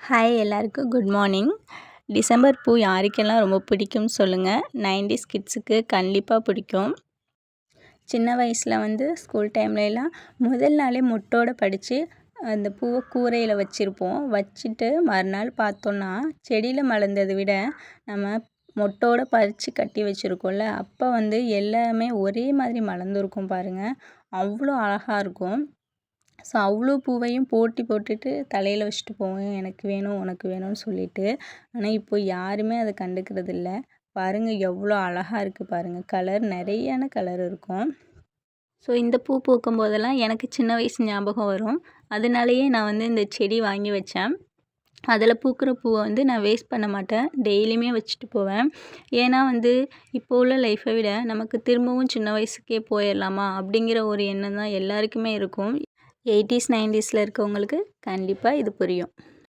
Hi எல்லாருக்கும் good morning. December பூ யாருக்கெல்லாம் ரொம்ப பிடிக்கும்னு சொல்லுங்கள். 90s கிட்ஸுக்கு கண்டிப்பாக பிடிக்கும். சின்ன வயசில் ஸ்கூல் டைம்லலாம் முதல் நாளே மொட்டோடு படித்து அந்த பூவை கூரையில் வச்சுருப்போம். வச்சுட்டு மறுநாள் பார்த்தோன்னா செடியில் மலர்ந்ததை விட நம்ம மொட்டோடு பறித்து கட்டி வச்சுருக்கோம்ல, அப்போ எல்லாமே ஒரே மாதிரி மலர்ந்துருக்கும் பாருங்கள். அவ்வளோ அழகாக இருக்கும். ஸோ அவ்வளோ பூவையும் போட்டி போட்டுட்டு தலையில் வச்சுட்டு போவேன், எனக்கு வேணும் உனக்கு வேணும்னு சொல்லிட்டு. ஆனால் இப்போ யாருமே அதை கண்டுக்கிறதில்ல. பாருங்கள் எவ்வளோ அழகாக இருக்குது பாருங்கள். கலர் நிறையான கலர் இருக்கும். ஸோ இந்த பூ பூக்கும் போதெல்லாம் எனக்கு சின்ன வயசு ஞாபகம் வரும். அதனாலேயே நான் இந்த செடி வாங்கி வச்சேன். அதில் பூக்கிற பூவை நான் வேஸ்ட் பண்ண மாட்டேன், டெய்லியுமே வச்சுட்டு போவேன். ஏன்னா இப்போ உள்ள லைஃப்பை விட நமக்கு திரும்பவும் சின்ன வயசுக்கே போயிடலாமா அப்படிங்கிற ஒரு எண்ணம் தான் எல்லாருக்குமே இருக்கும். 80s 90ஸ்ல இருக்கவங்களுக்கு கண்டிப்பாக இது புரியும்.